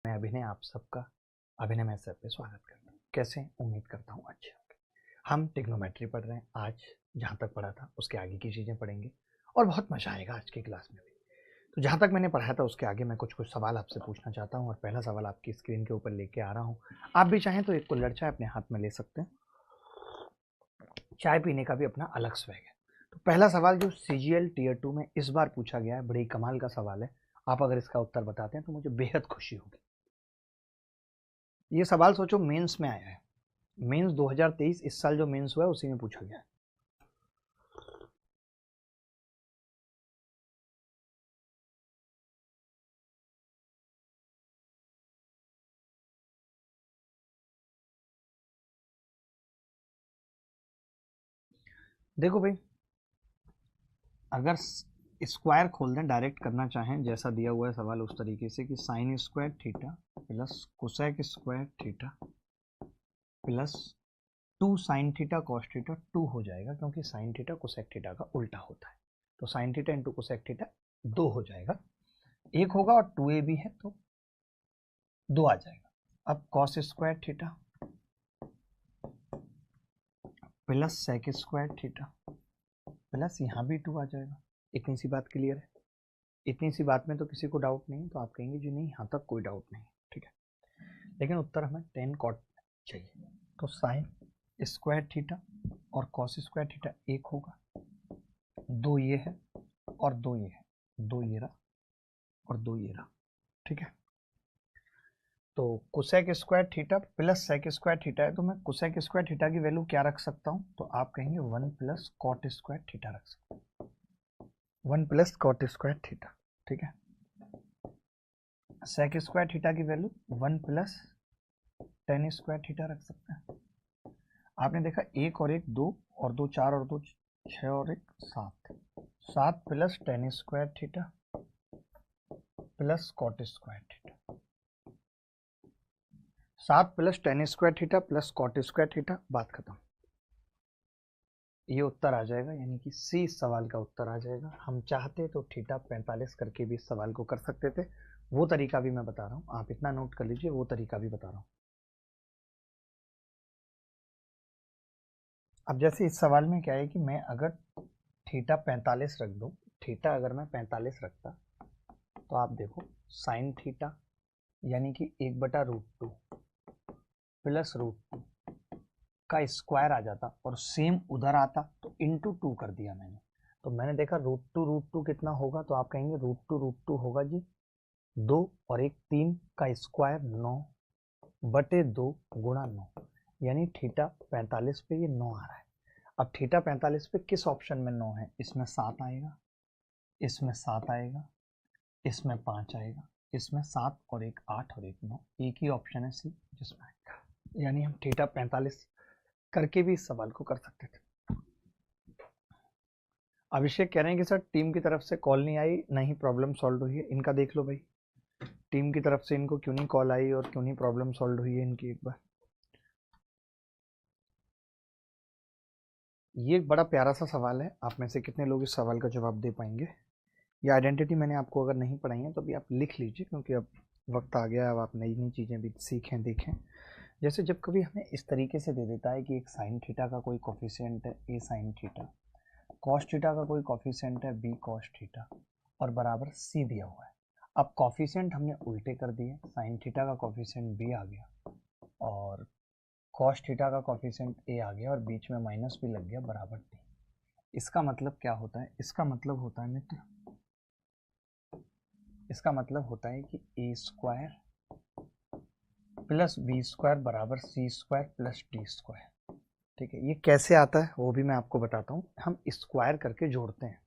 मैं अभिनय आप सबका अभिनय मैथ्स ऐप पे स्वागत करता हूँ। कैसे हैं? उम्मीद करता हूँ अच्छे होंगे। हम ट्रिग्नोमेट्री पढ़ रहे हैं। आज जहाँ तक पढ़ा था उसके आगे की चीज़ें पढ़ेंगे और बहुत मजा आएगा आज की क्लास में भी। तो जहाँ तक मैंने पढ़ाया था उसके आगे मैं कुछ सवाल आपसे पूछना चाहता हूँ और पहला सवाल आपकी स्क्रीन के ऊपर लेके आ रहा हूँ। आप भी चाहें तो एक कुल्हड़ चाय अपने हाथ में ले सकते हैं। चाय पीने का भी अपना अलग स्वैग है। तो पहला सवाल जो CGL Tier 2 में इस बार पूछा गया है, बड़ी कमाल का सवाल है। आप अगर इसका उत्तर बताते हैं तो मुझे बेहद खुशी होगी। ये सवाल सोचो मेंस में आया है। मेंस 2023 इस साल जो मेंस हुआ है उसी में पूछा गया है। देखो भाई, अगर स्क्वायर खोल दें, डायरेक्ट करना चाहें जैसा दिया हुआ है सवाल उस तरीके से कि sign square theta plus cosec square theta plus 2 sign theta cos theta 2 हो जाएगा, क्योंकि साइन थीटा कोसेक थीटा का उल्टा होता है। तो sign theta into cosec theta 2 हो जाएगा, एक होगा और 2a भी है तो 2 आ जाएगा। अब cos square theta plus sec square theta plus यहाँ भी 2 आ जाएगा। इतनी सी बात क्लियर है? इतनी सी बात में तो किसी को डाउट नहीं है, तो आप कहेंगे जी नहीं, यहाँ तक कोई डाउट नहीं, ठीक है। लेकिन उत्तर हमें टेन कॉट चाहिए। तो साइन स्क्वायर थीटा और कॉस स्क्वायर थीटा एक होगा, 2 ये है और 2 ये है, 2 ये रहा और 2 ये रहा, ठीक है। तो cosec square theta plus sec square theta है, तो मैं कोसेक स्क्वायर थीटा की वैल्यू क्या रख सकता हूँ? तो आप कहेंगे 1 प्लस कॉट स्क्वायर थीटा रख सकते हैं, 1 प्लस कॉट स्क्वायर थीटा, ठीक है। सेक स्क्वायर थीटा की value 1 plus tan square theta रख सकते हैं। आपने देखा एक और एक 2 और 2 4 और 2 6 और एक 7, 7 plus tan square theta plus cot square theta, 7 plus tan square theta plus cot square theta, बात खत्म। ये उत्तर आ जाएगा, यानी कि सी सवाल का उत्तर आ जाएगा। हम चाहते तो थीटा 45 करके भी इस सवाल को कर सकते थे, वो तरीका भी मैं बता रहा हूँ, आप इतना नोट कर लीजिए, वो तरीका भी बता रहा हूँ। अब जैसे इस सवाल में क्या है कि मैं अगर थीटा 45 रख दूं, थीटा अगर मैं 45 रखता तो आप देखो साइन थीटा यानी कि 1/√2 प्लस √2 का स्क्वायर आ जाता और सेम उधर आता तो इंटू 2 कर दिया मैंने। तो मैंने देखा √2 कितना होगा, तो आप कहेंगे √2 होगा जी 2 और एक 3 का स्क्वायर 9/2 गुणा 9, यानी थीटा 45 पे ये 9 आ रहा है। अब थीटा 45 पे किस ऑप्शन में 9 है? इसमें 7 आएगा, इसमें 7 आएगा, इसमें 5 आएगा, इसमें 7 और एक 8 और एक 9, एक ही ऑप्शन है सी जिसमें आएगा। यानी हम थीटा 45 करके भी इस सवाल को कर सकते थे। अभिषेक कह रहे हैं कि सर टीम की तरफ से कॉल नहीं आई, नहीं प्रॉब्लम सॉल्व हुई है। इनका देख लो भाई, टीम की तरफ से इनको क्यों नहीं कॉल आई और क्यों नहीं प्रॉब्लम सॉल्व हुई है इनकी, एक बार। ये एक बड़ा प्यारा सा सवाल है, आप में से कितने लोग इस सवाल का जवाब दे पाएंगे? ये आइडेंटिटी मैंने आपको अगर नहीं पढ़ाई है तो अभी आप लिख लीजिए, क्योंकि अब वक्त आ गया, अब आप नई नई चीज़ें भी सीखें देखें। जैसे जब कभी हमें इस तरीके से दे देता है कि एक साइन थीटा का कोई कोफिशिएंट है ए साइन थीटा, कॉस थीटा का कोई कोफिशिएंट है बी कॉस थीटा और बराबर सी दिया हुआ है। अब कोफिशिएंट हमने उल्टे कर दिए, साइन थीटा का कोफिशिएंट बी आ गया और कॉस थीटा का कोफिशिएंट ए आ गया और बीच में माइनस भी लग गया बराबर टी। इसका मतलब क्या होता है? इसका मतलब होता है मित्र, इसका मतलब होता है कि ए स्क्वायर प्लस बी स्क्वायर बराबर C square plus D square, ठीक है। ये कैसे आता है वो भी मैं आपको बताता हूँ। हम स्क्वायर करके जोड़ते हैं,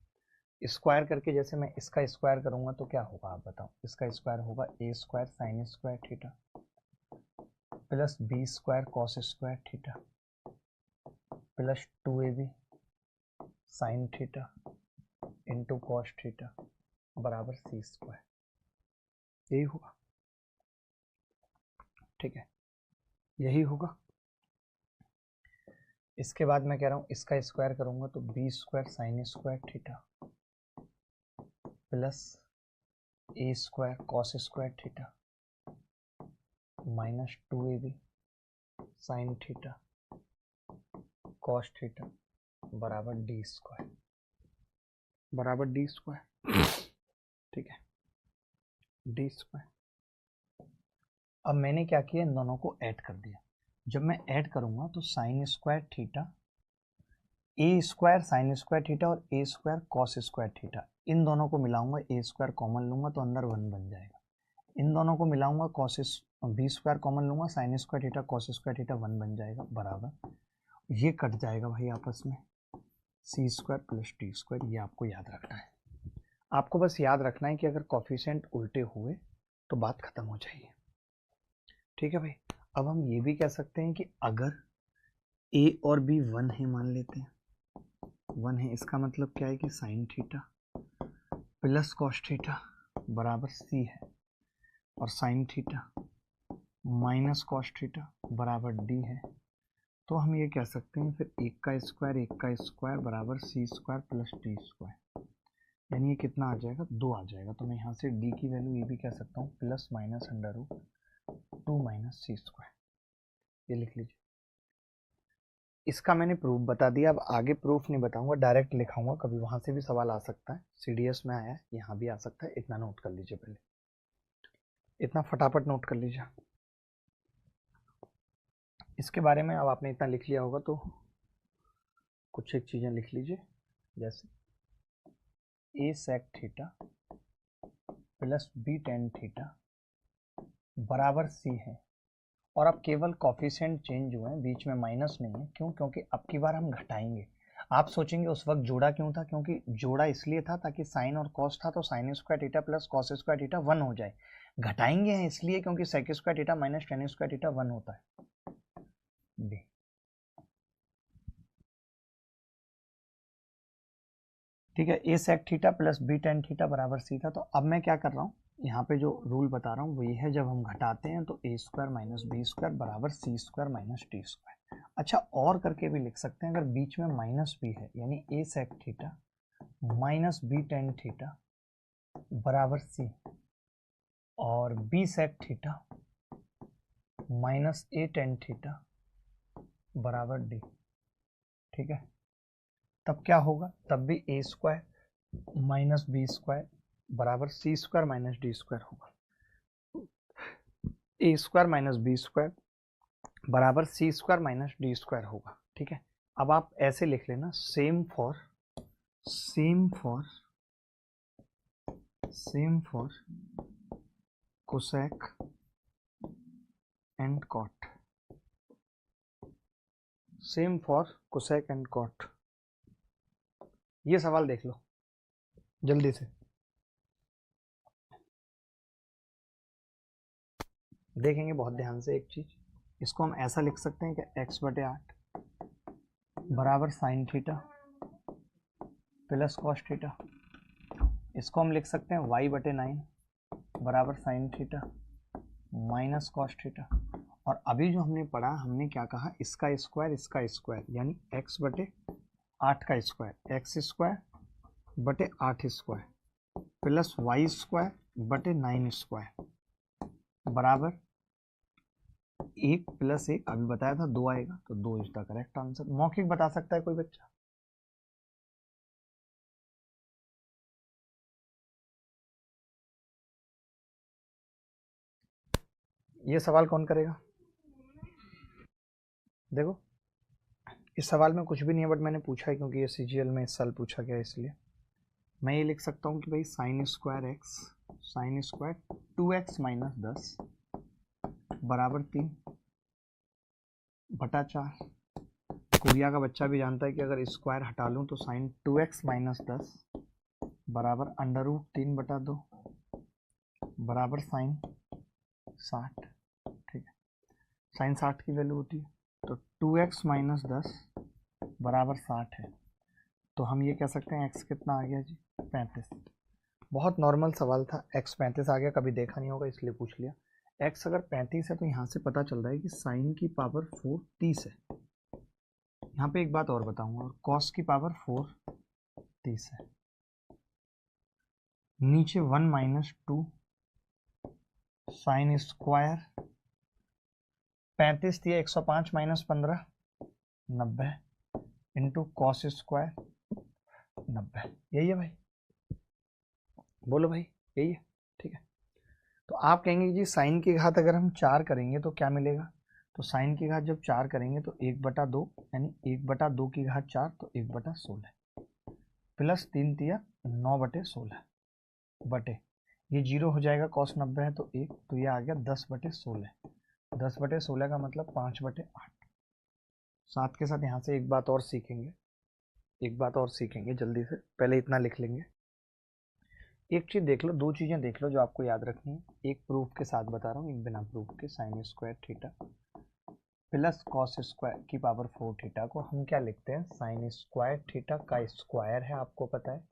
स्क्वायर करके जैसे मैं इसका स्क्वायर करूंगा तो क्या होगा आप बताओ? इसका स्क्वायर होगा A square sine square theta plus B square cos square theta plus 2ab sine theta into cos theta बराबर सी स्क्वायर, यही होगा, ठीक है, यही होगा। इसके बाद मैं कह रहा हूँ इसका स्क्वायर करूंगा तो B square sine square theta plus A square cos square theta minus 2ab sine theta cos theta बराबर डी स्क्वायर ठीक है, डी स्क्वायर। अब मैंने क्या किया, इन दोनों को ऐड कर दिया। जब मैं ऐड करूंगा तो साइन स्क्वायर थीटा ए स्क्वायर साइन स्क्वायर थीटा और ए स्क्वायर कॉस स्क्वायर थीटा, इन दोनों को मिलाऊंगा, ए स्क्वायर कॉमन लूंगा तो अंदर 1 बन जाएगा। इन दोनों को मिलाऊंगा, कॉस बी स्क्वायर कॉमन लूंगा, sign square theta cos square theta 1 बन जाएगा बराबर, ये कट जाएगा भाई आपस में, सी स्क्वायर प्लस टी स्क्वायर। ये आपको याद रखना है। आपको बस याद रखना है कि अगर कॉफिशिएंट उल्टे हुए तो बात खत्म हो जाएगी। ठीक है भाई। अब हम ये भी कह सकते हैं कि अगर ए और बी 1 है, मान लेते हैं 1 है, इसका मतलब क्या है कि sine theta plus cos theta बराबर सी है और sine theta minus cos theta बराबर डी है। तो हम ये कह सकते हैं फिर एक का स्क्वायर बराबर C square plus T square, यानी ये कितना आ जाएगा, 2 आ जाएगा। तो मैं यहाँ से डी की वैल्यू ये भी कह सकता हूँ plus minus under root 2 minus C square, ये लिख लीजिए। इसका मैंने प्रूफ बता दिया। अब आगे प्रूफ नहीं बताऊंगा, डायरेक्ट लिखाऊंगा, कभी वहां से भी सवाल आ सकता है, सीडीएस में आया है, यहाँ भी आ सकता है। इतना नोट कर लीजिए, पहले इतना फटाफट नोट कर लीजिए। इसके बारे में अब आपने इतना लिख लिया होगा तो कुछ एक चीजें लिख लीजिए, जैसे A sec theta plus B tan theta बराबर सी है। और अब केवल कॉफिशिएंट चेंज हुए हैं, बीच में माइनस नहीं है। क्यों? क्योंकि अब की बार हम घटाएंगे। आप सोचेंगे उस वक्त जोड़ा क्यों था, क्योंकि जोड़ा इसलिए था ताकि साइन और कॉस था तो sine square theta plus cos square theta 1 हो जाए। घटाएंगे हैं इसलिए क्योंकि sec square theta minus tan square theta 1 होता है। डी ठीक है, A sec theta plus B tan theta बराबर सी था। तो अब मैं क्या कर रहा हूँ, यहाँ पे जो रूल बता रहा हूँ वो ये है, जब हम घटाते हैं तो ए स्क्वायर माइनस बी स्क्वायर बराबर C square minus T square. अच्छा, और करके भी लिख सकते हैं, अगर बीच में माइनस भी है, यानी A sec theta minus B tan theta बराबर सी और B sec theta minus A tan theta बराबर डी। ठीक है, तब क्या होगा, तब भी A square minus B square बराबर C square minus D square होगा। A square minus B square बराबर C square minus D square होगा। ठीक है, अब आप ऐसे लिख लेना, same for cosec and cot, same for cosec and cot. ये सवाल देख लो जल्दी से, देखेंगे बहुत ध्यान से एक चीज। इसको हम ऐसा लिख सकते हैं कि x/8 बराबर sine theta plus cos theta. इसको हम लिख सकते हैं y/9 बराबर sine theta minus cos theta. और अभी जो हमने पढ़ा, हमने क्या कहा, इसका स्क्वायर यानी x/8 का स्क्वायर, x स्क्वायर बटे 8 स्क्वायर प्लस y स्क्वायर बटे 9 स्क्वायर बराबर 1 प्लस 1, अभी बताया था 2 आएगा, तो 2 इज द करेक्ट आंसर। मौखिक बता सकता है कोई बच्चा? ये सवाल कौन करेगा? देखो, इस सवाल में कुछ भी नहीं है, बट मैंने पूछा है क्योंकि ये सीजीएल में इस साल पूछा गया, इसलिए मैं ये लिख सकता हूँ कि भाई साइन स्क्वायर 2x माइनस 10 बराबर 3 बटा 4। कोरिया का बच्चा भी जानता है कि अगर स्क्वायर हटा लूँ तो साइन 2x माइनस 10 बराबर अंडर रूट 3 बटा 2 बराबर साइन 60। ठीक है, साइन 60 की वैल्यू होती है, तो 2x माइनस 10 बराबर 60 है। तो हम ये कह सकते हैं x कितना आ गया जी, 35। बहुत नॉर्मल सवाल था, x 35 आ गया, कभी देखा नहीं होगा इसलिए पूछ लिया। x अगर 35 है तो यहाँ से पता चल रहा है कि साइन की पावर 4 30 है। यहाँ पे एक बात और बताऊंगा, और कॉस की पावर 4 30 है। नीचे 1 माइनस 2 साइन स्क्वायर 35 दिया 105 माइनस 15 90 इंटू कॉस स्क्वायर 90। यही है भाई, बोलो भाई यही है। ठीक है, तो आप कहेंगे जी साइन की घात अगर हम 4 करेंगे तो क्या मिलेगा, तो साइन की घात जब 4 करेंगे तो 1/2 यानी 1/2 की घात 4 तो 1/16 प्लस 3 तिया 9/16 बटे ये 0 हो जाएगा, कॉस 90 है तो 1, तो ये आ गया 10/16। 10/16 का मतलब 5/8। साथ के साथ यहाँ से एक बात और सीखेंगे, एक बात और सीखेंगे जल्दी से, पहले इतना लिख लेंगे। एक चीज़ देख लो, दो चीज़ें देख लो जो आपको याद रखनी है। एक प्रूफ के साथ बता रहा हूँ, एक बिना प्रूफ के। Sign square theta plus cos square की पावर 4 थीटा को हम क्या लिखते हैं, साइन स्क्वायर थीटा का स्क्वायर है आपको पता है,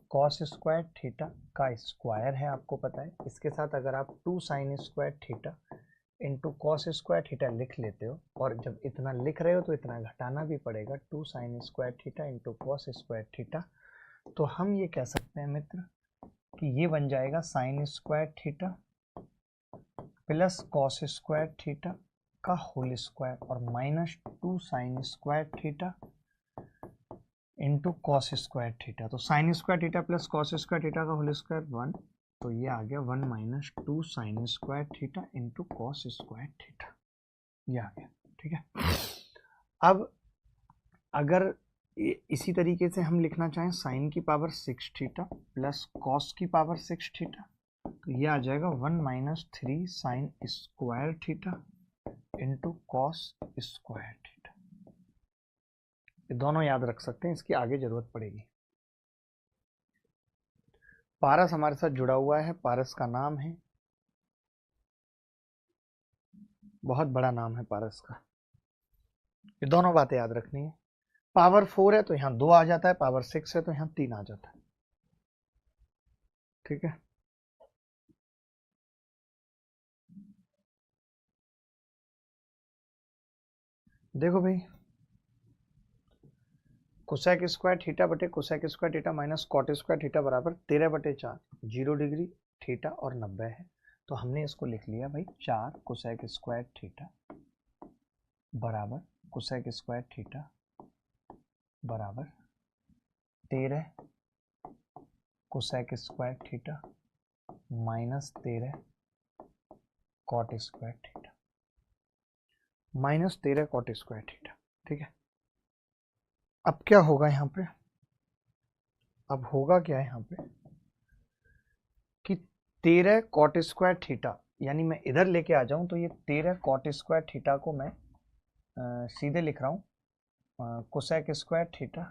कॉस स्क्वायर थीटा का स्क्वायर है आपको पता है। इसके साथ अगर आप 2 sine square theta into cos square theta लिख लेते हो, और जब इतना लिख रहे हो तो इतना घटाना भी पड़ेगा, 2 sine square theta into cos square theta, तो हम ये कह सकते हैं मित्र कि ये बन जाएगा sine square theta plus cos square theta का होल स्क्वायर और minus 2 sine square theta into cos square theta. तो sine square theta plus cos square theta का होल स्क्वायर 1, तो ये आ गया 1 minus 2 sine square theta into cos square theta, ये आ गया। ठीक है, अब अगर इसी तरीके से हम लिखना चाहें साइन की पावर 6 थीटा प्लस कॉस की पावर 6 थीटा, तो ये आ जाएगा 1 minus 3 sign square theta into cos square theta. ये दोनों याद रख सकते हैं, इसकी आगे जरूरत पड़ेगी। पारस हमारे साथ जुड़ा हुआ है, पारस का नाम है, बहुत बड़ा नाम है पारस का। ये दोनों बातें याद रखनी है। पावर 4 है तो यहाँ 2 आ जाता है, पावर 6 है तो यहाँ 3 आ जाता है। ठीक है, देखो भाई, कोसेक स्क्वायर थीटा बटे cosec square theta minus cot square theta बराबर 13/4, 0 डिग्री थीटा और 90 है। तो हमने इसको लिख लिया भाई 4 कोसेक स्क्वायर थीटा बराबर कोसेक स्क्वायर थीटा बराबर 13 cosec square theta minus 13 cot square theta, minus 13 cot square theta. ठीक है, अब क्या होगा यहाँ पे, अब होगा क्या यहाँ पे कि 13 कॉट स्क्वायर थीटा, यानी मैं इधर लेके आ जाऊं तो ये 13 कॉट स्क्वायर थीटा को मैं सीधे लिख रहा हूँ कोसेक स्क्वायर थीटा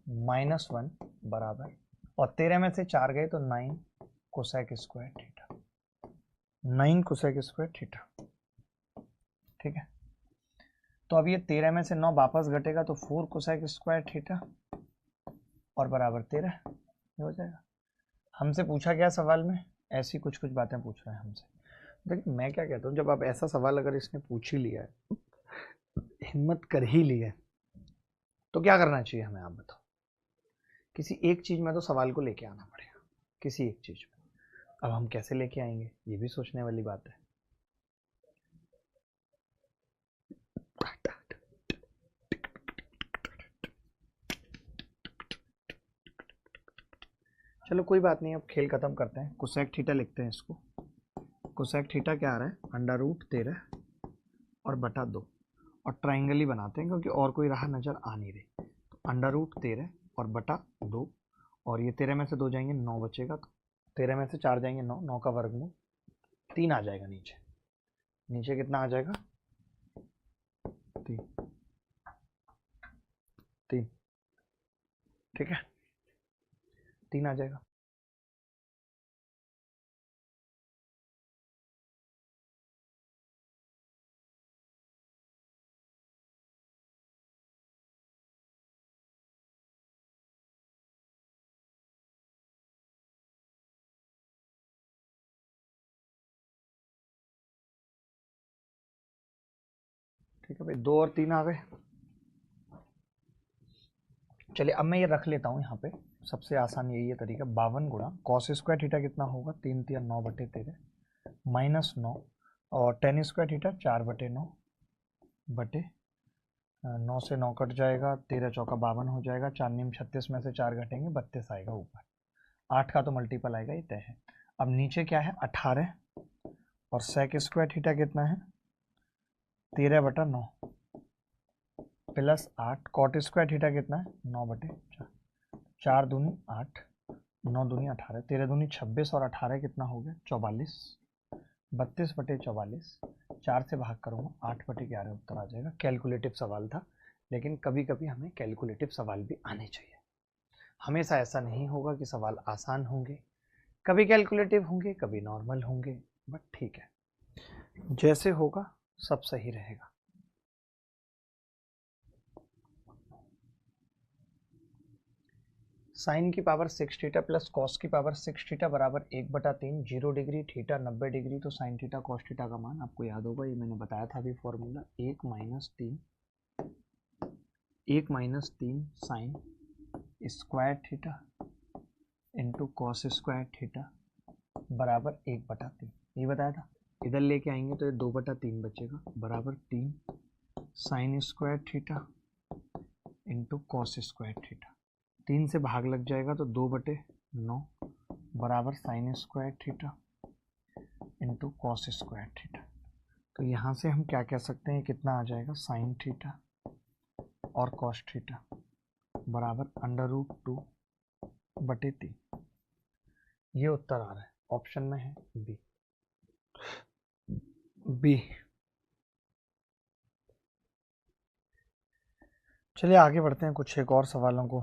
-1 बराबर, और 13 में से 4 गए तो 9 cosec square theta, 9 cosec square theta. ठीक है, तो अब ये 13 में से 9 वापस घटेगा तो 4 कोसेक स्क्वायर थीटा और बराबर 13 हो जाएगा। हमसे पूछा गया सवाल में ऐसी कुछ कुछ बातें पूछ रहे हैं हमसे। देखिए मैं क्या कहता हूँ, जब आप ऐसा सवाल अगर इसने पूछ ही लिया है, हिम्मत कर ही ली है, तो क्या करना चाहिए हमें, आप बताओ। किसी एक चीज में तो सवाल को लेके आना पड़ेगा, किसी एक चीज में। अब हम कैसे लेके आएंगे ये भी सोचने वाली बात है। चलो कोई बात नहीं, अब खेल खत्म करते हैं। कोसेक थीटा लिखते हैं इसको। कोसेक थीटा क्या आ रहा है, √13 और बटा 2, और ट्राइंगल ही बनाते हैं क्योंकि और कोई राह नजर आ नहीं रही। तो √13 और बटा 2, और ये 13 में से 2 जाएंगे 9 बचेगा, तो 13 में से 4 जाएंगे 9, 9 का वर्गमूल 3 आ जाएगा नीचे। नीचे कितना आ जाएगा, 3 3। ठीक है, 3 आ जाएगा। ठीक है भाई, 2 और 3 आ गए। चलिए अब मैं ये रख लेता हूँ यहाँ पे, सबसे आसान यही है तरीका। 52 गुणा कॉस स्क्वायर थीटा कितना होगा, 3 3 9/13 -9 और टेन स्क्वायर थीटा 4/9 बटे 9 से 9 कट जाएगा, 13 चौका 52 हो जाएगा, 4 नीम 36 में से 4 घटेंगे 32 आएगा ऊपर, 8 का तो मल्टीपल आएगा, ये तय है। अब नीचे क्या है 18 और सेक स्क्वायर थीटा कितना है 13/9 प्लस 8, कॉट स्क्वायर थीटा कितना है 9/4, 4 दूनी 8, 9 दूनी 18, 13 दूनी 26 और 18 कितना हो गया 44, 32/44, 4 से भाग करूँगा 8/11 उत्तर आ जाएगा। कैलकुलेटिव सवाल था, लेकिन कभी कभी हमें कैलकुलेटिव सवाल भी आने चाहिए। हमेशा ऐसा नहीं होगा कि सवाल आसान होंगे, कभी कैलकुलेटिव होंगे कभी नॉर्मल होंगे, बट ठीक है, जैसे होगा सब सही रहेगा। साइन की पावर 6 थीटा प्लस कॉस की पावर 6 थीटा बराबर 1/3, 0 डिग्री थीटा 90 डिग्री, तो साइन थीटा कॉस थीटा का मान आपको याद होगा, ये मैंने बताया था अभी formula, 1 minus 3 sign square theta into cos square theta बराबर 1/3, ये बताया था। इधर लेके आएंगे तो ये 2/3 बचेगा बराबर 3 sign square theta into cos square theta, 3 से भाग लग जाएगा तो 2/9 बराबर sign square theta into cos square theta. तो यहाँ से हम क्या कह सकते हैं, कितना आ जाएगा साइन थीटा और कॉस थीटा बराबर √2/3। ये उत्तर आ रहा है, ऑप्शन में है बी। चलिए आगे बढ़ते हैं, कुछ एक और सवालों को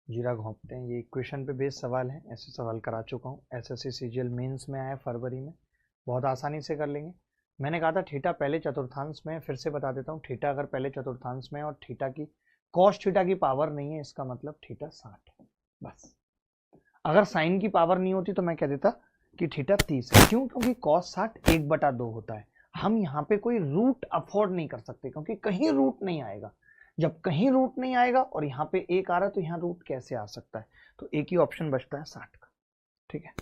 जीरा घोंपते हैं। ये इक्वेशन पे बेस्ड सवाल है, ऐसे सवाल करा चुका हूँ, एसएससी सीजीएल मेंस में आया फरवरी में, बहुत आसानी से कर लेंगे। मैंने कहा था थीटा पहले चतुर्थांश में, फिर से बता देता हूँ, थीटा अगर पहले चतुर्थांश में और थीटा की कॉस थीटा की पावर नहीं है, इसका मतलब थीटा 60 है बस। अगर साइन की पावर नहीं होती तो मैं कह देता कि थीटा 30 है। क्यों? क्योंकि कॉस 60 1/2 होता है। हम यहाँ पे कोई रूट अफोर्ड नहीं कर सकते, क्योंकि कहीं रूट नहीं आएगा। जब कहीं रूट नहीं आएगा और यहाँ पे एक आ रहा है तो यहाँ रूट कैसे आ सकता है, तो एक ही ऑप्शन बचता है 60 का। ठीक है,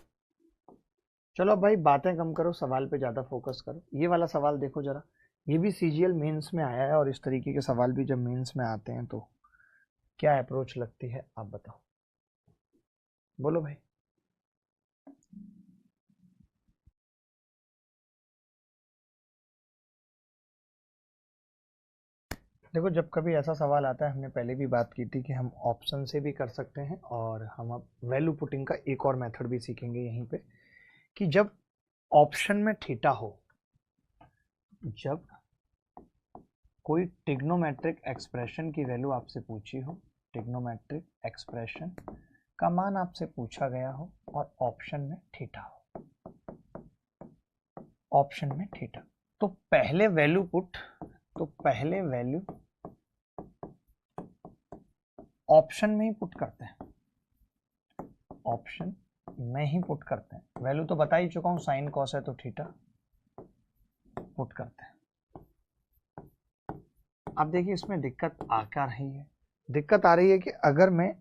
चलो अब भाई बातें कम करो, सवाल पे ज्यादा फोकस करो। ये वाला सवाल देखो जरा, ये भी सीजीएल मेंस में आया है, और इस तरीके के सवाल भी जब मेंस में आते हैं तो क्या अप्रोच लगती है, आप बताओ, बोलो भाई। देखो जब कभी ऐसा सवाल आता है, हमने पहले भी बात की थी कि हम ऑप्शन से भी कर सकते हैं, और हम अब वैल्यू पुटिंग का एक और मेथड भी सीखेंगे यहीं पे, कि जब ऑप्शन में थीटा हो, जब कोई ट्रिग्नोमेट्रिक एक्सप्रेशन की वैल्यू आपसे पूछी हो, ट्रिग्नोमेट्रिक एक्सप्रेशन का मान आपसे पूछा गया हो और ऑप्शन में थीटा हो, ऑप्शन में थीटा, तो पहले वैल्यू ऑप्शन में ही पुट करते हैं, ऑप्शन में ही पुट करते हैं। वैल्यू तो बता ही चुका हूं, साइन कॉस है तो थीटा पुट करते हैं। अब देखिए इसमें दिक्कत आ क्या रही है, दिक्कत आ रही है कि अगर मैं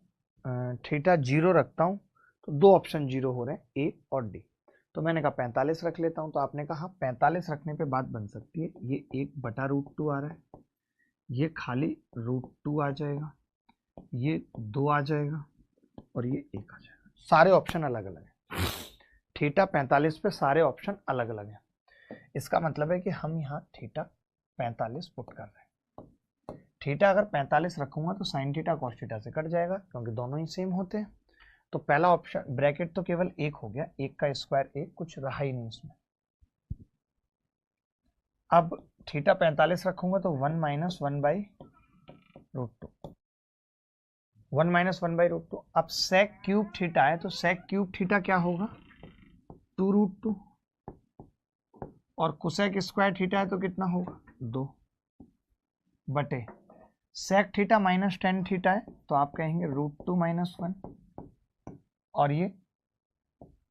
थीटा 0 रखता हूं तो दो ऑप्शन 0 हो रहे हैं, ए और डी, तो मैंने कहा 45 रख लेता हूं, तो आपने कहा 45 रखने पे बात बन सकती है, ये 1/√2 आ रहा है, ये खाली √2 आ जाएगा, ये 2 आ जाएगा और ये 1 आ जाएगा। सारे ऑप्शन अलग अलग है, थीटा 45 पे सारे ऑप्शन अलग अलग हैं। इसका मतलब है कि हम यहाँ थीटा 45 पुट कर रहे हैं। थीटा अगर 45 रखूंगा तो साइन थीटा कॉस थीटा से कट जाएगा, क्योंकि दोनों ही सेम होते हैं। तो पहला ऑप्शन ब्रैकेट तो केवल एक हो गया, एक का स्क्वायर एक, कुछ रहा ही नहीं उसमें। अब थीटा 45 रखूंगा तो 1 - 1/√2, 1 - 1/√2। अब सेक क्यूब थीटा है तो सेक क्यूब थीटा क्या होगा 2√2, और कोसेक स्क्वायर थीटा है तो कितना होगा 2 बटे sec theta minus tan theta है तो आप कहेंगे √2 - 1, और ये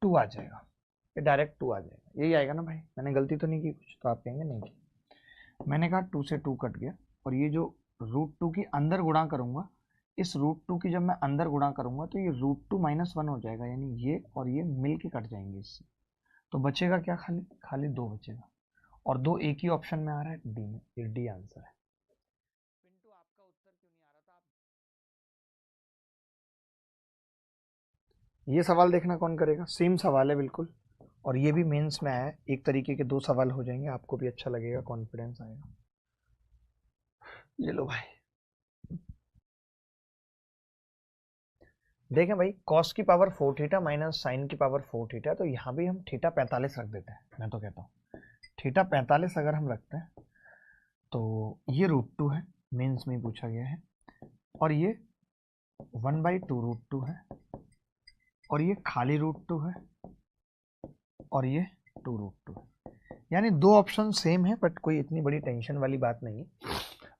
2 आ जाएगा, ये डायरेक्ट 2 आ जाएगा, यही आएगा ना भाई, मैंने गलती तो नहीं की कुछ, तो आप कहेंगे नहीं की, मैंने कहा 2 से 2 कट गया, और ये जो √2 की अंदर गुणा करूंगा, इस √2 की जब मैं अंदर गुणा करूंगा तो ये √2 - 1 हो जाएगा, यानी ये और ये मिल के कट जाएंगे इससे, तो बचेगा क्या, खाली खाली 2 बचेगा, और 2 एक ही ऑप्शन में आ रहा है डी में, ये डी आंसर है। पिंटू आपका उत्तर क्यों नहीं आ रहा था? ये सवाल देखना कौन करेगा, सेम सवाल है बिल्कुल, और ये भी मेंस में आया है, एक तरीके के 2 सवाल हो जाएंगे, आपको भी अच्छा लगेगा, कॉन्फिडेंस आएगा। ये लो भाई, देखें भाई, कॉस की पावर 4 थीटा माइनस साइन की पावर 4 थीटा, तो यहाँ भी हम थीटा 45 रख देते हैं। मैं तो कहता हूँ थीटा 45 अगर हम रखते हैं तो ये √2 है, मेंस में पूछा गया है, और ये 1/2 √2 है, और ये खाली √2 है, और ये 2 √2 है। यानी 2 ऑप्शन सेम है, बट कोई इतनी बड़ी टेंशन वाली बात नहीं है।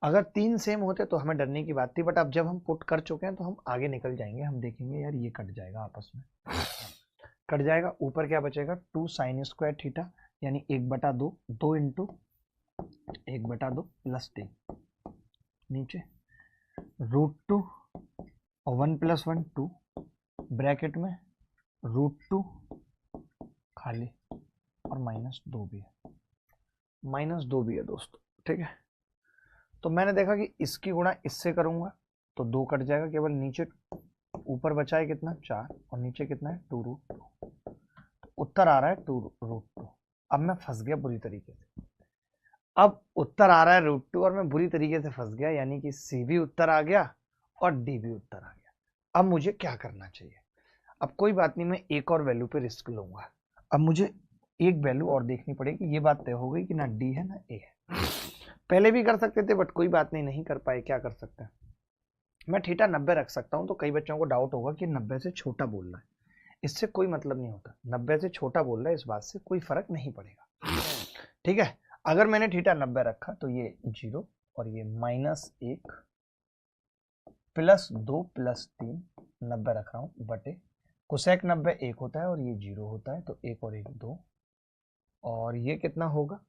अगर 3 सेम होते तो हमें डरने की बात थी, बट अब जब हम पुट कर चुके हैं तो हम आगे निकल जाएंगे, हम देखेंगे यार ये कट जाएगा, आपस में कट जाएगा। ऊपर क्या बचेगा, 2 sin स्क्वायर थीटा, यानी 1/2, 2 इंटू 1/2 प्लस 3, नीचे √2 और 1 + 1 2, ब्रैकेट में √2 खाली, और -2 भी है, -2 भी है दोस्तों, ठीक है। तो मैंने देखा कि इसकी गुणा इससे करूंगा तो 2 कट जाएगा, केवल नीचे ऊपर बचा है कितना 4, और नीचे कितना है 2 √2, तो उत्तर आ रहा है 2 √2। अब मैं फंस गया बुरी तरीके से, अब उत्तर आ रहा है √2 और मैं बुरी तरीके से फंस गया, यानी कि सी भी उत्तर आ गया और डी भी उत्तर आ गया। अब मुझे क्या करना चाहिए, अब कोई बात नहीं, मैं एक और वैल्यू पे रिस्क लूंगा। अब मुझे एक वैल्यू और देखनी पड़ेगी, ये बात तय हो गई कि ना डी है ना ए है। पहले भी कर सकते थे, बट कोई बात नहीं, नहीं कर पाए, क्या कर सकते हैं। मैं थीटा 90 रख सकता हूं, तो कई बच्चों को डाउट होगा कि 90 से छोटा बोल रहा है, इससे कोई मतलब नहीं होता, 90 से छोटा बोल रहा है, इस बात से कोई फर्क नहीं पड़ेगा, ठीक है। अगर मैंने थीटा 90 रखा तो ये 0, और ये -1 +2 +3, 90 रख रहा हूं बटे कोसेक 90 1 होता है और ये 0 होता है, तो 1 और 1 2, और ये कितना होगा,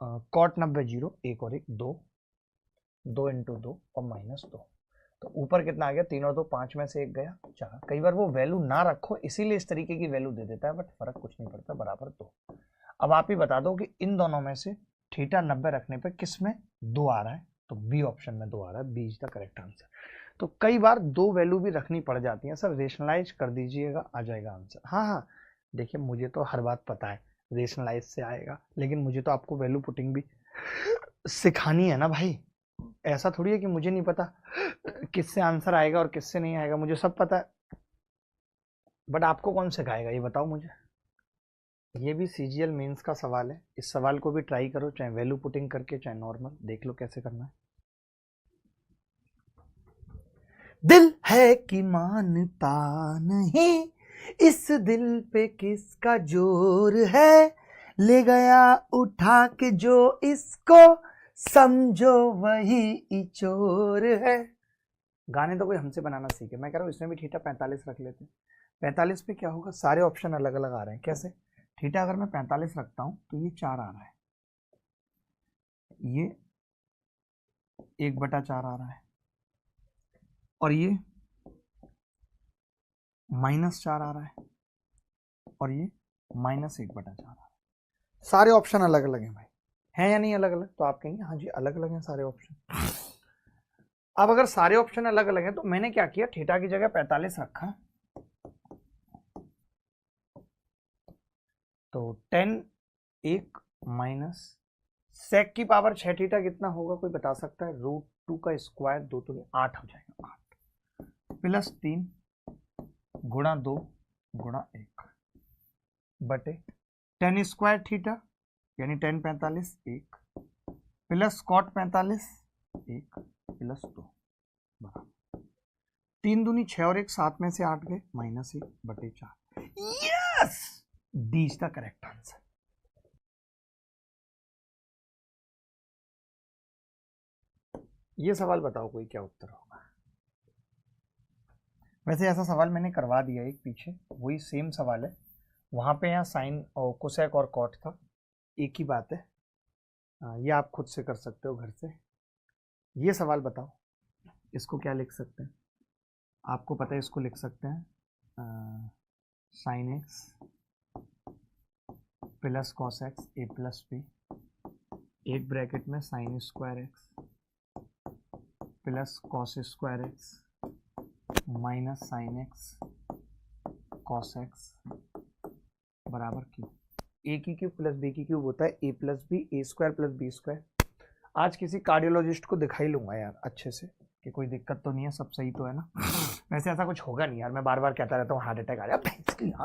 कॉट 90 0, 1 और 1 2, 2 इंटू 2 और -2, तो ऊपर कितना आ गया, 3 और 2 5 में से 1 गया 4। कई बार वो वैल्यू ना रखो इसीलिए इस तरीके की वैल्यू दे देता है, बट फर्क कुछ नहीं पड़ता, बराबर 2। अब आप ही बता दो कि इन दोनों में से थीटा 90 रखने पे किस में 2 आ रहा है, तो बी ऑप्शन में 2 आ रहा है, B is the correct answer. तो कई बार 2 वैल्यू भी रखनी पड़ जाती है सर, रेशनलाइज कर दीजिएगा, आ जाएगा आंसर। हाँ हाँ, देखिए मुझे तो हर बात पता है, रेशनलाइज से आएगा, लेकिन मुझे तो आपको वैल्यू पुटिंग भी सिखानी है ना भाई। ऐसा थोड़ी है कि मुझे नहीं पता किससे आंसर आएगा और किससे नहीं आएगा, मुझे सब पता है, बट आपको कौन सिखाएगा ये बताओ मुझे। ये भी सीजीएल मेंस का सवाल है, इस सवाल को भी ट्राई करो, चाहे वैल्यू पुटिंग करके चाहे नॉर्मल, देख लो कैसे करना है। दिल है कि मानता नहीं, इस दिल पे किसका जोर है, ले गया उठा के जो इसको, समझो वही चोर है। गाने तो कोई हमसे बनाना सीखे, मैं कह रहा हूँ इसमें भी थीटा 45 रख लेते हैं। 45 पे क्या होगा, सारे ऑप्शन अलग अलग आ रहे हैं, कैसे, थीटा अगर मैं 45 रखता हूं तो ये 4 आ रहा है, ये 1/4 आ रहा है, और ये -4 आ रहा है, और ये -1/4 आ रहा है। सारे ऑप्शन अलग अलग हैं भाई, हैं या नहीं अलग अलग, तो आप कहेंगे हाँ जी अलग अलग हैं सारे ऑप्शन। अब अगर सारे ऑप्शन अलग अलग हैं तो मैंने क्या किया, थीटा की जगह 45 रखा, तो 10 1 माइनस सेक की पावर 6 थीटा कितना होगा, कोई बता सकता है, √2 का स्क्वायर 2 तो 8 हो जाएगा, 8 +3 गुणा 2 गुणा 1 बटे 10 स्क्वायर थीटा, यानी 10 45 1 प्लस कॉट 45 1 +2 बराबर 3 दूनी 6 और 1 7 में से 8 गए, -1 बटे 4। Yes, D is the correct answer. ये सवाल बताओ कोई क्या उत्तर होगा। वैसे ऐसा सवाल मैंने करवा दिया एक पीछे, वही सेम सवाल है, वहां पे यहाँ साइन और कोसेक और कॉट था, एक ही बात है। ये आप खुद से कर सकते हो घर से। ये सवाल बताओ, इसको क्या लिख सकते हैं, आपको पता है इसको लिख सकते हैं sin x plus cos X A plus B, एक ब्रैकेट में sine square X plus cos square X minus sine X cos X बराबर क्यू। ए की क्यूब प्लस बी की क्यूब होता है A plus B, A square plus B square. आज किसी cardiologist को दिखाई लूंगा यार अच्छे से कि कोई दिक्कत तो नहीं है, सब सही तो है ना। वैसे ऐसा कुछ होगा नहीं यार, मैं बार बार कहता रहता हूँ हार्ट अटैक आ जाए।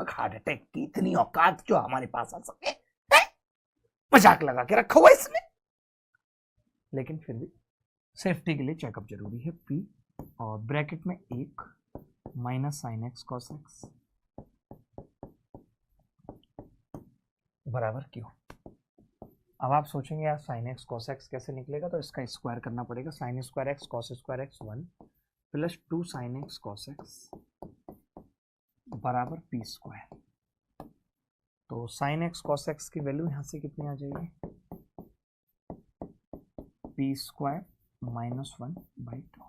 हार्ट अटैक की इतनी औकात जो हमारे पास आ सके, मजाक लगा के रखा हुआ इसने। लेकिन फिर भी सेफ्टी के लिए चेकअप जरूरी है। पी और ब्रैकेट में एक minus sine X cos X बराबर क्यू। अब आप सोचेंगे यार साइन एक्स कॉस एक्स कैसे निकलेगा, तो इसका स्क्वायर करना पड़ेगा। Sign square x cos square x 1 plus 2 sign X cos X बराबर पी स्क्वायर। तो साइन एक्स कॉस एक्स की वैल्यू यहां से कितनी आ जाएगी, P square minus 1/2,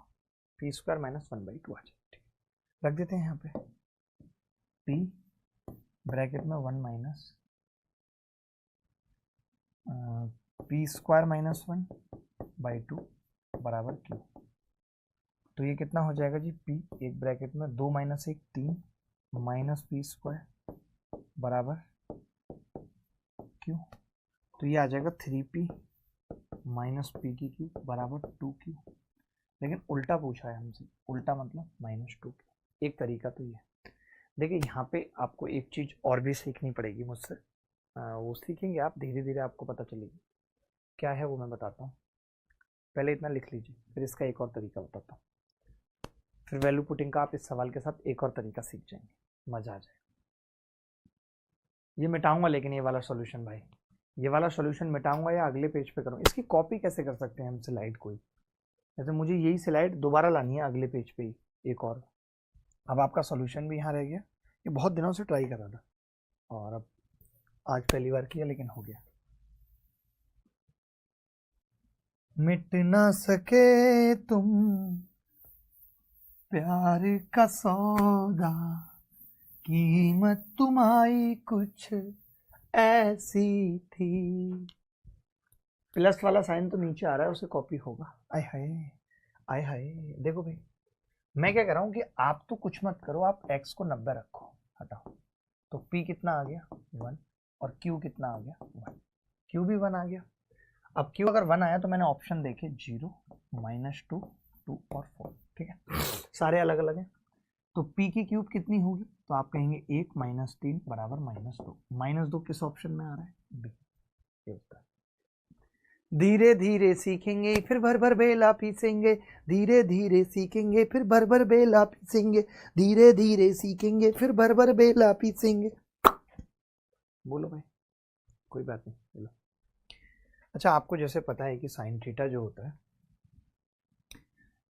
P square minus 1/2 आ जाएगी। रख देते हैं यहाँ पे पी ब्रैकेट में 1 माइनस पी स्क्वायर माइनस 1/2 बराबर क्यू। तो ये कितना हो जाएगा जी, पी एक ब्रैकेट में 2 माइनस 1 3 माइनस पी स्क्वायर बराबर क्यू। तो ये आ जाएगा 3p माइनस पी की क्यू बराबर 2q। लेकिन उल्टा पूछा है हमसे, उल्टा मतलब -2q। एक तरीका तो ये। देखिए यहाँ पे आपको एक चीज़ और भी सीखनी पड़ेगी मुझसे, वो सीखेंगे आप धीरे धीरे, आपको पता चलेगी क्या है वो मैं बताता हूँ। पहले इतना लिख लीजिए, फिर इसका एक और तरीका बताता हूँ। फिर वैल्यू पुटिंग का आप इस सवाल के साथ एक और तरीका सीख जाएंगे, मजा आ जाएगा। ये मिटाऊंगा लेकिन ये वाला सॉल्यूशन भाई, ये वाला सॉल्यूशन मिटाऊंगा या अगले पेज पे करूँ। इसकी कॉपी कैसे कर सकते हैं हम स्लाइड कोई, जैसे मुझे यही स्लाइड दोबारा लानी है अगले पेज पे ही एक और। अब आपका सॉल्यूशन भी यहाँ रह गया, ये बहुत दिनों से ट्राई कर रहा था और अब आज पहली बार किया लेकिन हो गया। मिट ना सके तुम प्यार का सौदा, कीमत तुम्हारी कुछ ऐसी थी। प्लस वाला साइन तो नीचे आ रहा है, उसे कॉपी होगा। आय हाय आय हाय। देखो भाई मैं क्या कर रहा हूँ कि आप तो कुछ मत करो, आप x को 90 रखो, हटाओ। तो p कितना आ गया 1 और q कितना आ गया 1, q भी 1 आ गया। अब q अगर 1 आया तो मैंने ऑप्शन देखे 0 -2 2 और 4, ठीक है, सारे अलग अलग हैं। तो p की क्यूब कितनी होगी, तो आप कहेंगे 1 -3 बराबर -2। -2 किस ऑप्शन में आ रहा है, बी। ये होता है। धीरे धीरे सीखेंगे फिर भर भर बेला पीसेंगे, धीरे धीरे सीखेंगे फिर भर भर बेला पीसेंगे, धीरे धीरे सीखेंगे फिर भर भर बेला पीसेंगे। बोलो भाई, कोई बात नहीं, बोलो। अच्छा आपको जैसे पता है कि साइन थीटा जो होता है,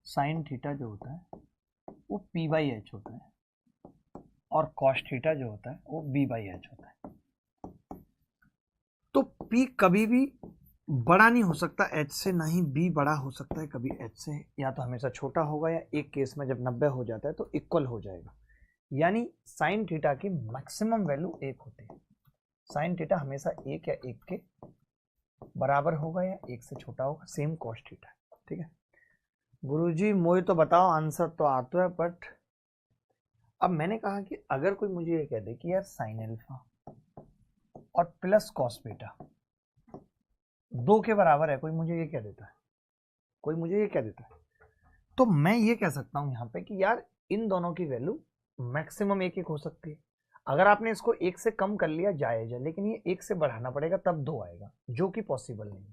साइन थीटा जो होता है वो p/h होता है और कॉस थीटा जो होता है वो b/h होता है। तो p कभी भी बड़ा नहीं हो सकता h से, ना ही b बड़ा हो सकता है कभी h से, या तो हमेशा छोटा होगा या एक केस में जब 90 हो जाता है तो इक्वल हो जाएगा। यानी साइन थीटा की मैक्सिमम वैल्यू 1 होती है। साइन थीटा हमेशा 1 या 1 के बराबर होगा या 1 से छोटा होगा। सेम कॉस थीटा, ठीक है। गुरुजी मुझे तो बताओ, आंसर तो आता है, बट अब मैंने कहा कि अगर कोई मुझे ये कह दे कि यार साइन अल्फा और प्लस कॉस बीटा 2 के बराबर है, कोई मुझे ये कह देता है, कोई मुझे ये कह देता है, तो मैं ये कह सकता हूं यहाँ पे कि यार इन दोनों की वैल्यू मैक्सिमम 1 1 हो सकती है। अगर आपने इसको 1 से कम कर लिया जायज है, लेकिन ये 1 से बढ़ाना पड़ेगा तब 2 आएगा, जो कि पॉसिबल नहीं।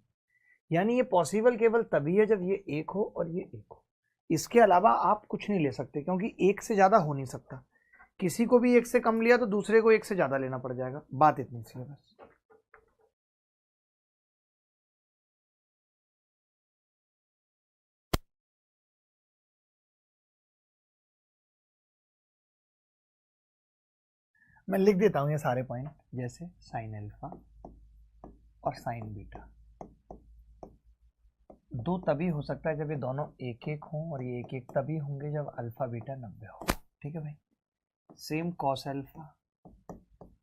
यानी ये पॉसिबल केवल तभी है जब ये 1 हो और ये 1 हो। इसके अलावा आप कुछ नहीं ले सकते, क्योंकि 1 से ज्यादा हो नहीं सकता। किसी को भी 1 से कम लिया तो दूसरे को 1 से ज्यादा लेना पड़ जाएगा, बात इतनी सी है बस। मैं लिख देता हूं ये सारे पॉइंट, जैसे साइन अल्फा और साइन बीटा 2 तभी हो सकता है जब ये दोनों 1 1 हों, और ये 1 1 तभी होंगे जब अल्फा बीटा 90 हो, ठीक है भाई। Same cos alpha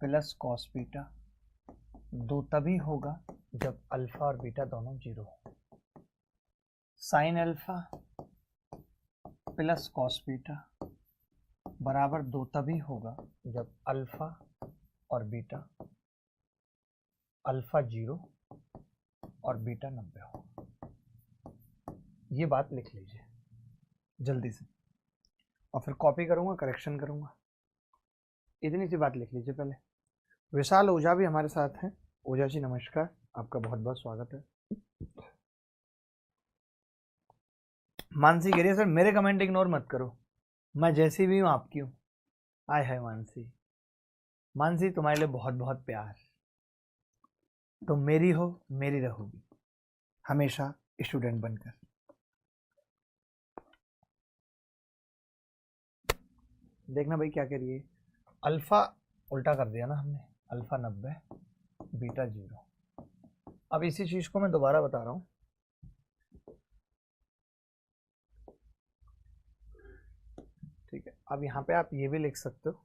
plus cos beta दो तभी होगा जब अल्फा और बीटा दोनों जीरो हो। Sine alpha plus cos beta बराबर दो तभी होगा जब अल्फा और बीटा, अल्फा जीरो और बीटा 90 हो। ये बात लिख लीजिए जल्दी से, और फिर कॉपी करूंगा, करेक्शन करूंगा। इतनी सी बात लिख लीजिए पहले। विशाल ओझा भी हमारे साथ हैं। ओझा जी नमस्कार, आपका बहुत बहुत स्वागत है। मानसी कह रही है सर मेरे कमेंट इग्नोर मत करो, मैं जैसी भी हूँ आपकी हूँ। आय है मानसी, मानसी तुम्हारे लिए बहुत बहुत प्यार। तुम मेरी हो, मेरी रहोगी हमेशा स्टूडेंट बनकर। देखना भाई क्या कह रही है। अल्फा उल्टा कर दिया ना हमने, अल्फा 90 बीटा 0। अब इसी चीज को मैं दोबारा बता रहा हूं। ठीक है, अब यहाँ पे आप ये भी लिख सकते हो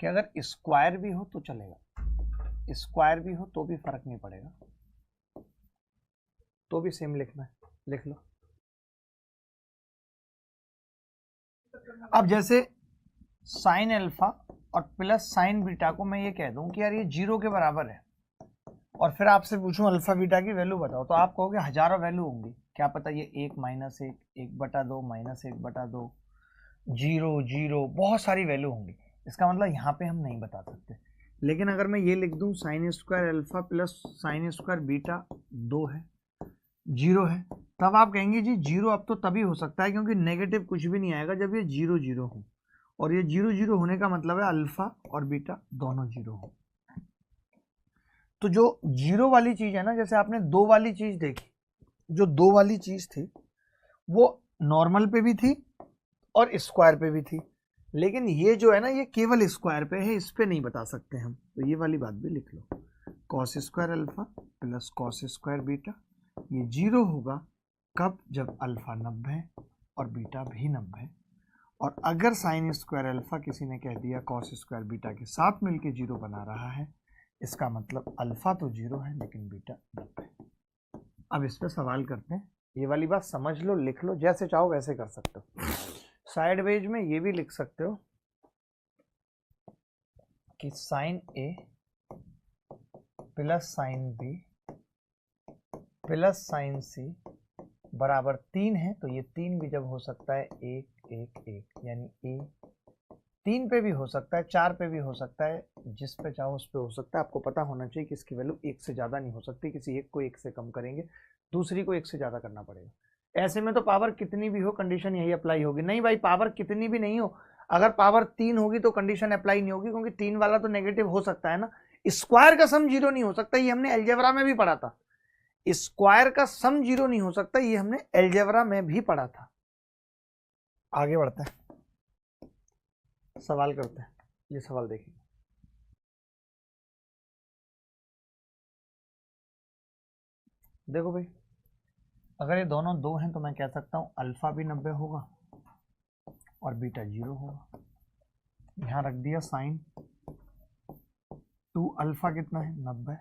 कि अगर स्क्वायर भी हो तो चलेगा, स्क्वायर भी हो तो भी फर्क नहीं पड़ेगा, तो भी सेम लिखना है, लिख लो। अब जैसे साइन अल्फा और प्लस साइन बीटा को मैं ये कह दूं कि यार ये 0 के बराबर है, और फिर आपसे पूछूं अल्फा बीटा की वैल्यू बताओ, तो आप कहोगे हजारों वैल्यू होंगी। क्या पता ये 1 माइनस 1, 1/2 माइनस 1/2, 0 0, बहुत सारी वैल्यू होंगी। इसका मतलब यहाँ पे हम नहीं बता सकते। लेकिन अगर मैं ये लिख दूं sine square alpha plus sine square beta 2 है, 0 है, तब आप कहेंगे जी 0 अब तो तभी हो सकता है क्योंकि नेगेटिव कुछ भी नहीं आएगा जब ये 0 0 हो, और ये 0 0 होने का मतलब है अल्फा और बीटा दोनों 0 हो। तो जो 0 वाली चीज है ना, जैसे आपने 2 वाली चीज देखी, जो 2 वाली चीज थी वो नॉर्मल पे भी थी और स्क्वायर पे भी थी, लेकिन ये जो है ना ये केवल स्क्वायर पे है, इस पे नहीं बता सकते हम। तो ये वाली बात भी लिख लो, cos square alpha plus cos square beta, ये 0 होगा कब, जब अल्फा 90 और बीटा भी 90। और अगर साइन स्क्वायर अल्फा किसी ने कह दिया कॉस स्क्वायर बीटा के साथ मिलके 0 बना रहा है, इसका मतलब अल्फा तो 0 है लेकिन बीटा 90। अब इस पे सवाल करते हैं। ये वाली बात समझ लो, लिख लो, जैसे चाहो वैसे कर सकते हो। साइड वेज में ये भी लिख सकते हो कि sine A plus sine B plus sine C बराबर 3 है, तो ये 3 भी जब हो सकता है 1 1 1, यानी ए 3 पे भी हो सकता है, 4 पे भी हो सकता है, जिस पे चाहो उस पे हो सकता है। आपको पता होना चाहिए कि इसकी वैल्यू 1 से ज़्यादा नहीं हो सकती, किसी एक को 1 से कम करेंगे, दूसरी को 1 से ज़्यादा करना पड़ेगा। ऐसे में तो पावर कितनी भी हो कंडीशन यही अप्लाई होगी। नहीं भाई, पावर कितनी भी नहीं हो, अगर पावर 3 होगी तो कंडीशन अप्लाई नहीं होगी, क्योंकि 3 वाला तो नेगेटिव हो सकता है ना। स्क्वायर का सम 0 नहीं हो सकता, ये हमने अलजेब्रा में भी पढ़ा था। स्क्वायर का सम 0 नहीं हो सकता, ये हमने अलजेब्रा में भी पढ़ा था। आगे बढ़ते हैं, सवाल करते हैं। ये सवाल देखिए, देखो भाई, अगर ये दोनों 2 हैं तो मैं कह सकता हूं अल्फा भी 90 होगा और बीटा 0 होगा। यहां रख दिया साइन 2 अल्फा कितना है 90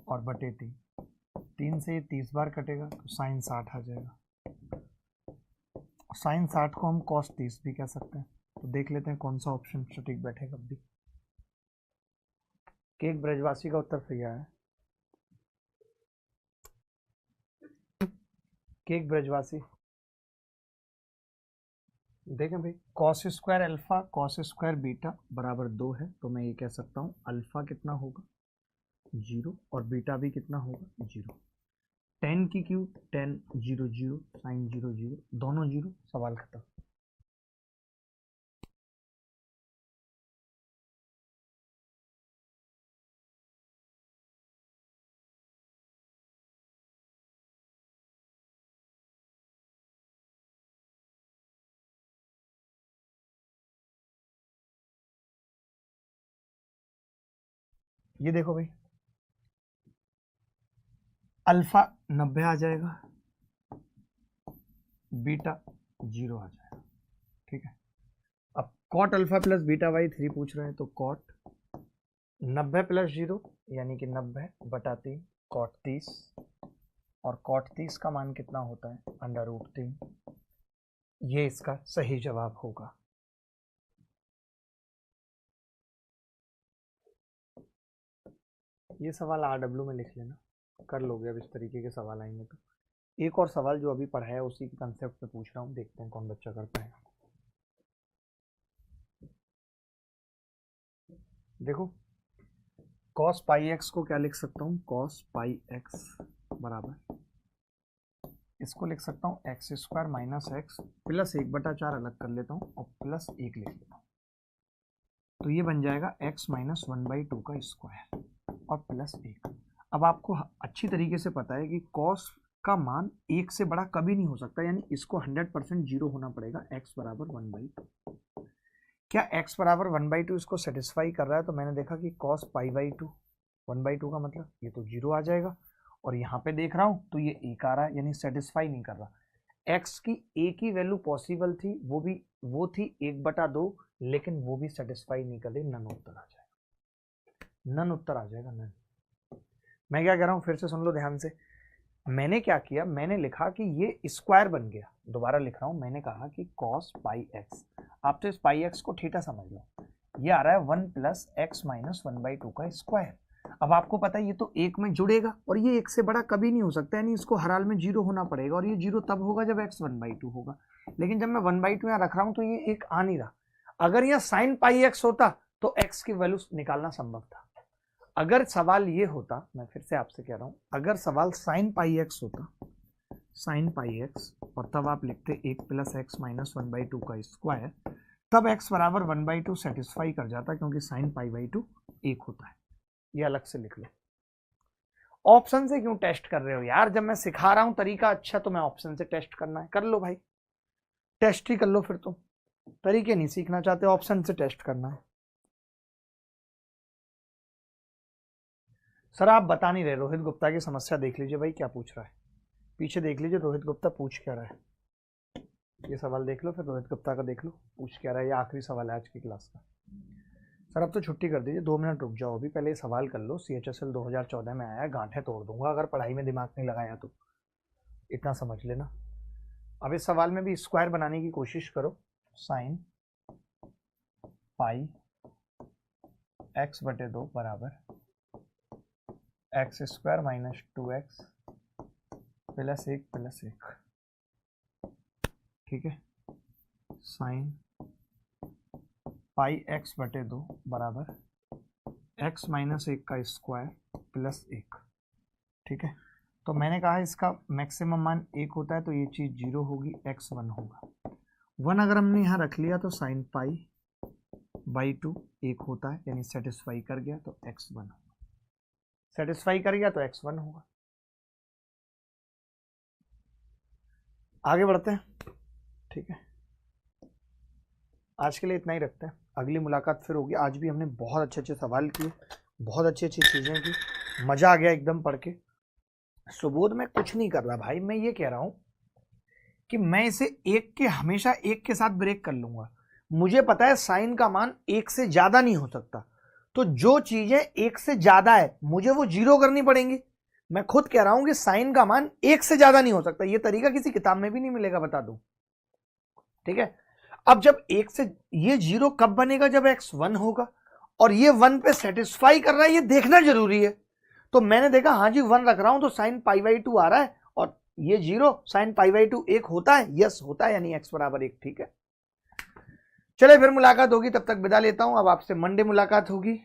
और बटे 3, 3 से ये 30 बार कटेगा तो साइन 60 आ जाएगा। साइन 60 को हम कॉस 30 भी कह सकते हैं। तो देख लेते हैं कौन सा ऑप्शन सटीक बैठेगा। भी केक ब्रजवासी का उत्तर सही आया है। केक ब्रजवासी, देखें भाई, cos square alpha cos square beta बराबर 2 है, तो मैं ये कह सकता हूँ अल्फा कितना होगा 0 और बीटा भी कितना होगा 0। 10 की क्यूब 10 0 0 साइन 0 0 दोनों 0, सवाल खत्म। ये देखो भाई, अल्फा 90 आ जाएगा, बीटा 0 आ जाएगा। ठीक है, अब cot alpha plus beta by 3 पूछ रहे हैं, तो कॉट 90 प्लस 0 यानी कि 90/3 cot 30, और cot 30 का मान कितना होता है? √3। ये इसका सही जवाब होगा। ये सवाल RW में लिख लेना, कर लोगे अब इस तरीके के सवाल आएंगे तो। एक और सवाल जो अभी पढ़ा है उसी के कंसेप्ट पे पूछ रहा हूँ, देखते हैं कौन बच्चा कर पाएगा। देखो cos पाई एक्स को क्या लिख सकता हूँ? cos पाई एक्स बराबर, इसको लिख सकता हूँ x² माइनस एक्स प्लस 1/4 अलग कर लेता हूँ और प्लस 1 लिख लेता हूँ, तो ये बन जाएगा x माइनस 1/2 का स्क्वायर और प्लस 1। अब आपको अच्छी तरीके से पता है कि cos का मान 1 से बड़ा कभी नहीं हो सकता, यानी इसको 100% 0 होना पड़ेगा, x बराबर 1/2। क्या x बराबर 1/2 इसको सेटिस्फाई कर रहा है? तो मैंने देखा कि cos π/2 1/2 का मतलब ये तो 0 आ जाएगा, और यहाँ पे देख रहा हूँ तो ये 1 आ रहा है, यानी सेटिस्फाई नहीं कर रहा। x की एक ही वैल्यू पॉसिबल थी, वो थी 1/2, लेकिन वो भी सेटिस्फाई नहीं कर रही, नन उत्तर आ जाएगा, नन उत्तर आ जाएगा, नन। मैं क्या कह रहा हूँ फिर से सुन लो ध्यान से। मैंने क्या किया, मैंने लिखा कि ये स्क्वायर बन गया, दोबारा लिख रहा हूँ, मैंने कहा कि cos पाई एक्स, आप तो इस पाई एक्स को थीटा समझ लो, ये आ रहा है 1 प्लस एक्स माइनस 1/2 का स्क्वायर। अब आपको पता है ये तो एक में जुड़ेगा, और ये एक से बड़ा कभी नहीं हो सकता, यानी इसको हर हाल में 0 होना पड़ेगा, और ये 0 तब होगा जब x 1/2 होगा। लेकिन जब मैं 1/2 यहाँ रख रहा हूँ तो ये एक आ नहीं रहा। अगर यहाँ साइन पाई एक्स होता तो x की वैल्यू निकालना संभव था। अगर सवाल ये होता, मैं फिर से आपसे कह रहा हूं, अगर सवाल साइन पाई एक्स होता, साइन पाई एक्स, और तब आप लिखते 1 प्लस एक्स माइनस 1/2 का स्क्वायर, तब x बराबर 1/2 सेटिस्फाई कर जाता, क्योंकि साइन π/2 1 होता है। ये अलग से लिख लो। ऑप्शन से क्यों टेस्ट कर रहे हो यार? जब मैं सिखा रहा हूं तरीका अच्छा, तो मैं ऑप्शन से टेस्ट करना है, कर लो भाई, टेस्ट ही कर लो फिर। तुम तरीके नहीं सीखना चाहते, ऑप्शन से टेस्ट करना है। सर आप बता नहीं रहे, रोहित गुप्ता की समस्या देख लीजिए भाई, क्या पूछ रहा है, पीछे देख लीजिए रोहित गुप्ता पूछ क्या रहा है। ये सवाल देख लो, फिर रोहित गुप्ता का देख लो पूछ क्या रहा है। ये आखिरी सवाल है आज की क्लास का। सर अब तो छुट्टी कर दीजिए, 2 मिनट रुक जाओ, अभी पहले ये सवाल कर लो। CHSL 2014 में आया, गांठें तोड़ दूंगा अगर पढ़ाई में दिमाग नहीं लगाया तो, इतना समझ लेना। अब इस सवाल में भी स्क्वायर बनाने की कोशिश करो। साइन पाई x/2 बराबर x² minus 2x plus 1 plus 1, ठीक है। साइन पाई x/2 बराबर x माइनस 1 का स्क्वायर प्लस 1, ठीक है। तो मैंने कहा इसका मैक्सिमम मान 1 होता है, तो ये चीज़ 0 होगी, x 1 होगा। 1 अगर हमने यहाँ रख लिया तो साइन π/2 1 होता है, यानी सेटिस्फाई कर गया तो x 1 होगा, सेटिस्फाई कर गया तो x 1 होगा। आगे बढ़ते हैं, ठीक है। आज के लिए इतना ही रखते हैं, अगली मुलाकात फिर होगी। आज भी हमने बहुत अच्छे अच्छे सवाल किए, बहुत अच्छी अच्छी चीज़ें की, मज़ा आ गया एकदम पढ़ के। सुबोध मैं कुछ नहीं कर रहा भाई, मैं ये कह रहा हूँ कि मैं इसे हमेशा एक के साथ ब्रेक कर लूँगा। मुझे पता है साइन का मान 1 से ज़्यादा नहीं हो सकता, तो जो चीज़ें 1 से ज़्यादा है मुझे वो 0 करनी पड़ेंगी। मैं खुद कह रहा हूँ कि साइन का मान 1 से ज़्यादा नहीं हो सकता, ये तरीका किसी किताब में भी नहीं मिलेगा, बता दूँ, ठीक है। अब जब 1 से, ये 0 कब बनेगा? जब x 1 होगा, और ये 1 पे सेटिस्फाई कर रहा है, ये देखना जरूरी है। तो मैंने देखा हाँ जी 1 रख रहा हूं तो साइन π/2 आ रहा है, और ये 0 साइन π/2 1 होता है, यस होता है, यानी x बराबर 1, ठीक है। चले फिर मुलाकात होगी, तब तक विदा लेता हूं। अब आपसे मंडे मुलाकात होगी।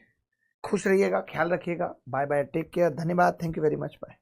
खुश रहिएगा, ख्याल रखिएगा, बाय बाय, टेक केयर, धन्यवाद, thank you very much, bye.